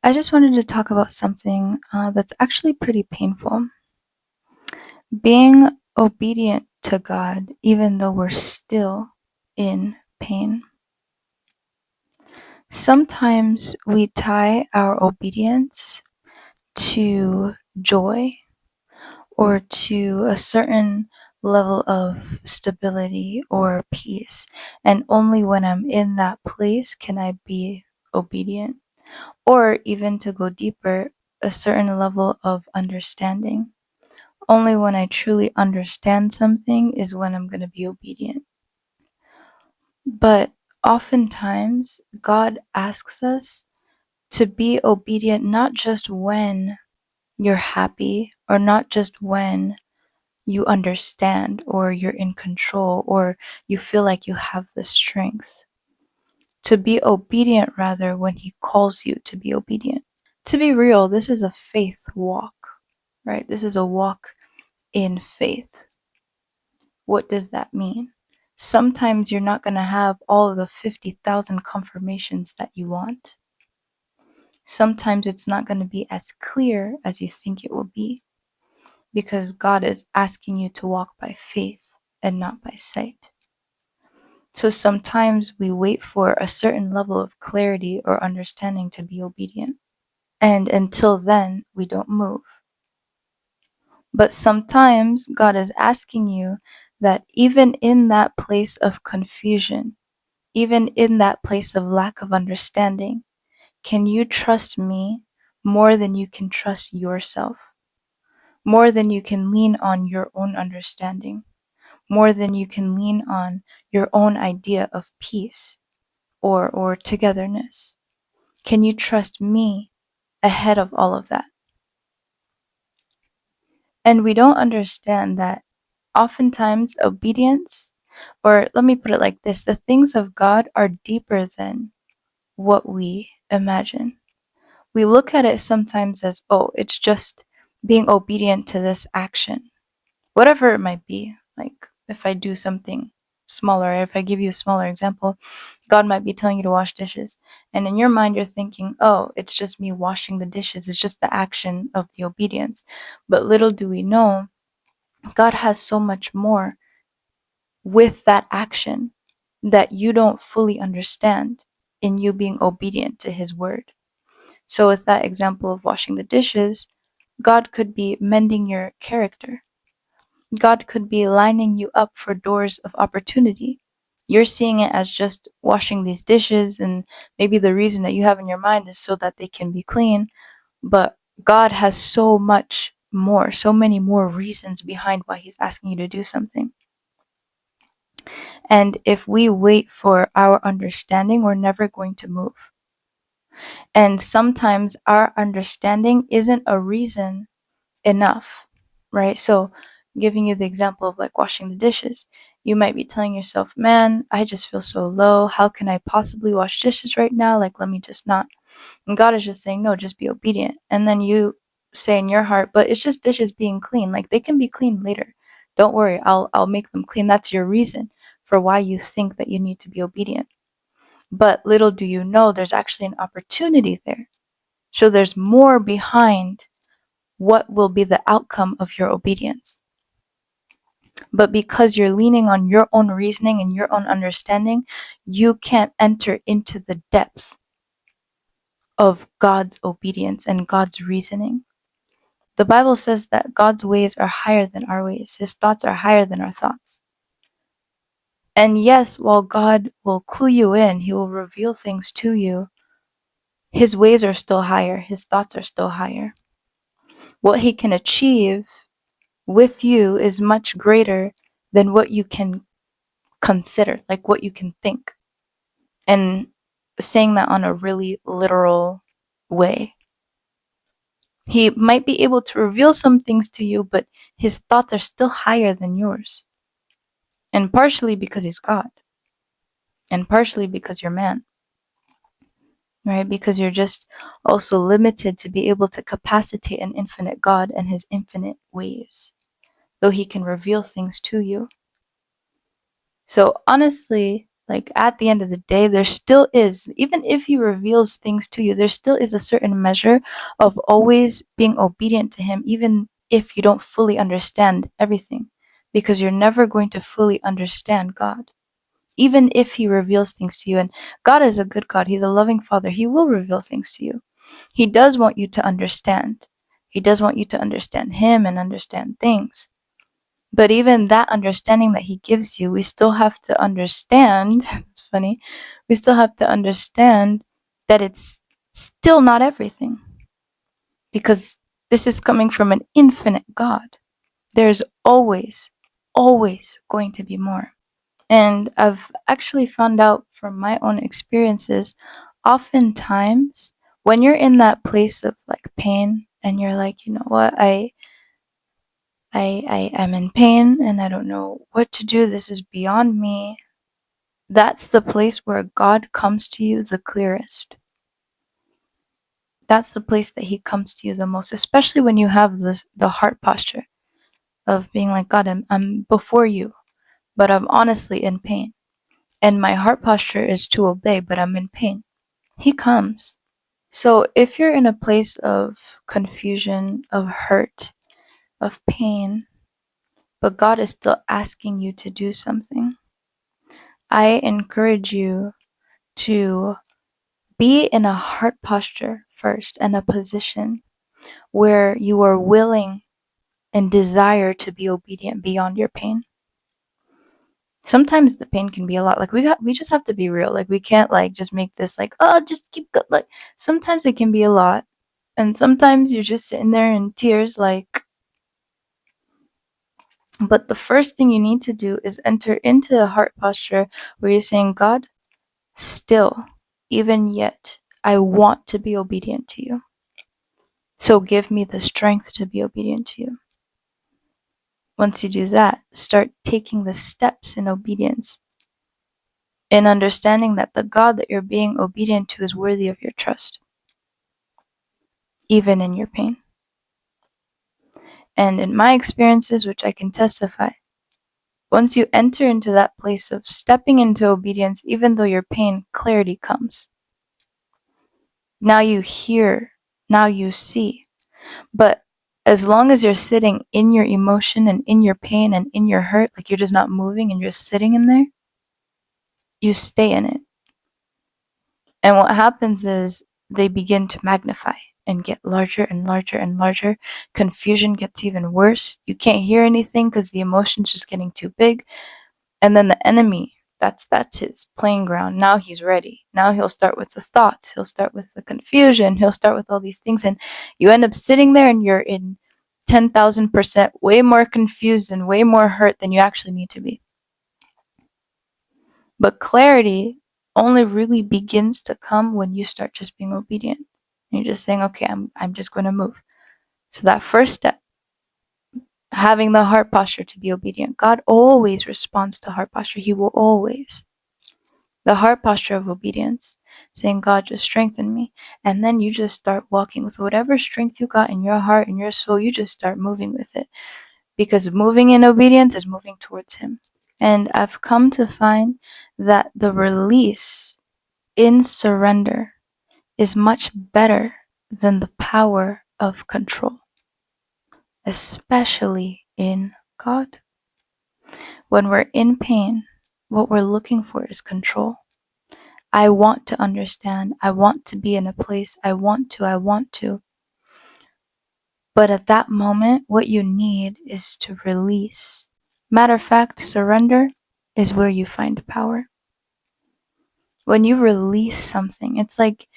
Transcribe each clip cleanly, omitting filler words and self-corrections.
I just wanted to talk about something that's actually pretty painful. Being obedient to God, even though we're still in pain. Sometimes we tie our obedience to joy or to a certain level of stability or peace, and only when I'm in that place can I be obedient. Or even to go deeper, a certain level of understanding. Only when I truly understand something is when I'm going to be obedient. But oftentimes, God asks us to be obedient not just when you're happy, or not just when you understand, or you're in control, or you feel like you have the strength. To be obedient, rather, when He calls you to be obedient. To be real, this is a faith walk, right? This is a walk in faith. What does that mean? Sometimes you're not going to have all of the 50,000 confirmations that you want. Sometimes it's not going to be as clear as you think it will be, because God is asking you to walk by faith and not by sight. So sometimes we wait for a certain level of clarity or understanding to be obedient. And until then, we don't move. But sometimes God is asking you that even in that place of confusion, even in that place of lack of understanding, can you trust me more than you can trust yourself? More than you can lean on your own understanding? More than you can lean on your own idea of peace or togetherness? Can you trust me ahead of all of that? And we don't understand that oftentimes obedience, or let me put it like this, the things of God are deeper than what we imagine. We look at it sometimes as, oh, it's just being obedient to this action, whatever it might be. Like if I do something smaller, if I give you a smaller example, God might be telling you to wash dishes. And in your mind, you're thinking, oh, it's just me washing the dishes. It's just the action of the obedience. But little do we know, God has so much more with that action that you don't fully understand in you being obedient to His word. So, with that example of washing the dishes, God could be mending your character. God could be lining you up for doors of opportunity. You're seeing it as just washing these dishes, and maybe the reason that you have in your mind is so that they can be clean. But God has so much more, so many more reasons behind why He's asking you to do something. And if we wait for our understanding, we're never going to move. And sometimes our understanding isn't a reason enough, right? So, giving you the example of like washing the dishes, you might be telling yourself, man, I just feel so low. How can I possibly wash dishes right now? Like, let me just not. And God is just saying, no, just be obedient. And then you say in your heart, but it's just dishes being clean. Like, they can be clean later. Don't worry, I'll make them clean. That's your reason for why you think that you need to be obedient. But little do you know, there's actually an opportunity there. So there's more behind what will be the outcome of your obedience. But because you're leaning on your own reasoning and your own understanding, you can't enter into the depth of God's obedience and God's reasoning. The Bible says that God's ways are higher than our ways. His thoughts are higher than our thoughts. And yes, while God will clue you in, He will reveal things to you, His ways are still higher. His thoughts are still higher. What He can achieve with you is much greater than what you can consider, like what you can think. And saying that on a really literal way. He might be able to reveal some things to you, but His thoughts are still higher than yours. And partially because He's God. And partially because you're man. Right? Because you're just also limited to be able to capacitate an infinite God and His infinite ways, though He can reveal things to you. So honestly, Like at the end of the day, there still is, even if he reveals things to you, there still is a certain measure of always being obedient to him, even if you don't fully understand everything, because you're never going to fully understand God. Even if he reveals things to you, and God is a good God, he's a loving Father, he will reveal things to you. He does want you to understand. He does want you to understand him and understand things. But even that understanding that he gives you, we still have to understand, it's funny, we still have to understand that it's still not everything. Because this is coming from an infinite God. There's always, always going to be more. And I've actually found out from my own experiences, oftentimes when you're in that place of like pain and you're like, you know what, I am in pain and I don't know what to do. This is beyond me. That's the place where God comes to you the clearest. That's the place that he comes to you the most, especially when you have the heart posture of being like, God, I'm before you, but I'm honestly in pain. And my heart posture is to obey, but I'm in pain. He comes. So if you're in a place of confusion, of hurt, of pain, but God is still asking you to do something, I encourage you to be in a heart posture first and a position where you are willing and desire to be obedient beyond your pain. Sometimes the pain can be a lot. Like we just have to be real. Like we can't like just make this like, oh, just keep go. Like sometimes it can be a lot. And sometimes you're just sitting there in tears like, but the first thing you need to do is enter into a heart posture where you're saying, God, still, even yet, I want to be obedient to you. So give me the strength to be obedient to you. Once you do that, start taking the steps in obedience, in understanding that the God that you're being obedient to is worthy of your trust, even in your pain. And in my experiences, which I can testify, once you enter into that place of stepping into obedience, even though your pain, clarity comes. Now you hear, now you see. But as long as you're sitting in your emotion and in your pain and in your hurt, like you're just not moving and you're just sitting in there, you stay in it. And what happens is they begin to magnify and get larger and larger and larger. Confusion gets even worse. You can't hear anything because the emotion's just getting too big. And then the enemy, that's his playing ground. Now he's ready. Now he'll start with the thoughts. He'll start with the confusion. He'll start with all these things. And you end up sitting there and you're in 10,000% way more confused and way more hurt than you actually need to be. But clarity only really begins to come when you start just being obedient. You're just saying, okay, I'm just going to move. So that first step, having the heart posture to be obedient. God always responds to heart posture. He will always. The heart posture of obedience, saying, God, just strengthen me. And then you just start walking with whatever strength you got in your heart and your soul. You just start moving with it. Because moving in obedience is moving towards him. And I've come to find that the release in surrender is much better than the power of control, especially in God. When we're in pain, what we're looking for is control. I want to understand. I want to be in a place. I want to. But at that moment, what you need is to release. Matter of fact, surrender is where you find power. When you release something, it's like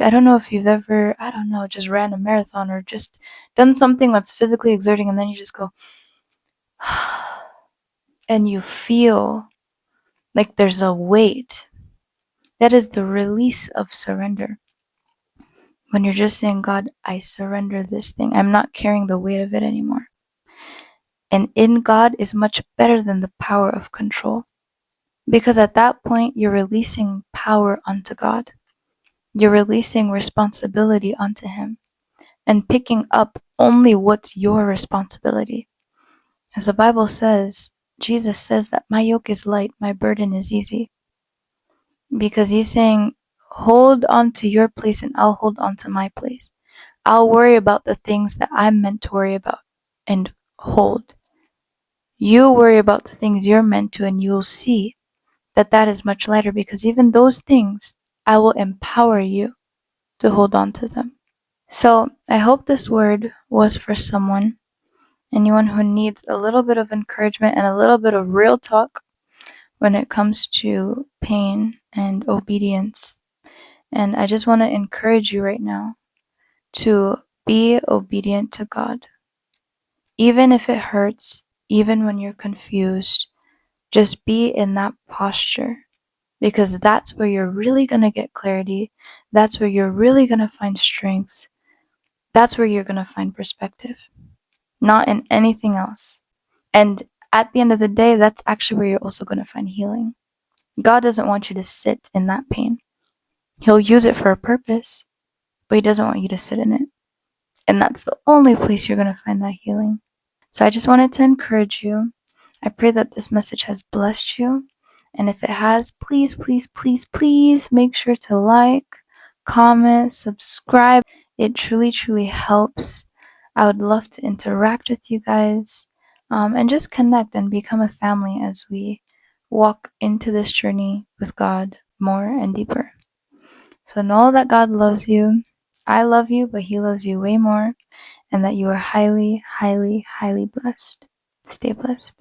I don't know if you've ever, I don't know, just ran a marathon or just done something that's physically exerting and then you just go and you feel like there's a weight. That is the release of surrender. When you're just saying, God, I surrender this thing. I'm not carrying the weight of it anymore. And in God is much better than the power of control. Because at that point, you're releasing power onto God. You're releasing responsibility onto him and picking up only what's your responsibility. As the Bible says, Jesus says that my yoke is light, my burden is easy. because he's saying, hold on to your place and I'll hold on to my place. I'll worry about the things that I'm meant to worry about and hold. You worry about the things you're meant to, and you'll see that that is much lighter, because even those things, I will empower you to hold on to them. So I hope this word was for someone, anyone who needs a little bit of encouragement and a little bit of real talk when it comes to pain and obedience. And I just want to encourage you right now to be obedient to God. Even if it hurts, even when you're confused, just be in that posture, because that's where you're really going to get clarity. That's where you're really going to find strength. That's where you're going to find perspective, not in anything else. And at the end of the day, that's actually where you're also going to find healing. God doesn't want you to sit in that pain. He'll use it for a purpose, but He doesn't want you to sit in it. And that's the only place you're going to find that healing. So I just wanted to encourage you. I pray that this message has blessed you. And if it has, please, please, please, please make sure to like, comment, subscribe. It truly, truly helps. I would love to interact with you guys, and just connect and become a family as we walk into this journey with God more and deeper. So know that God loves you. I love you, but He loves you way more, and that you are highly, highly, highly blessed. Stay blessed.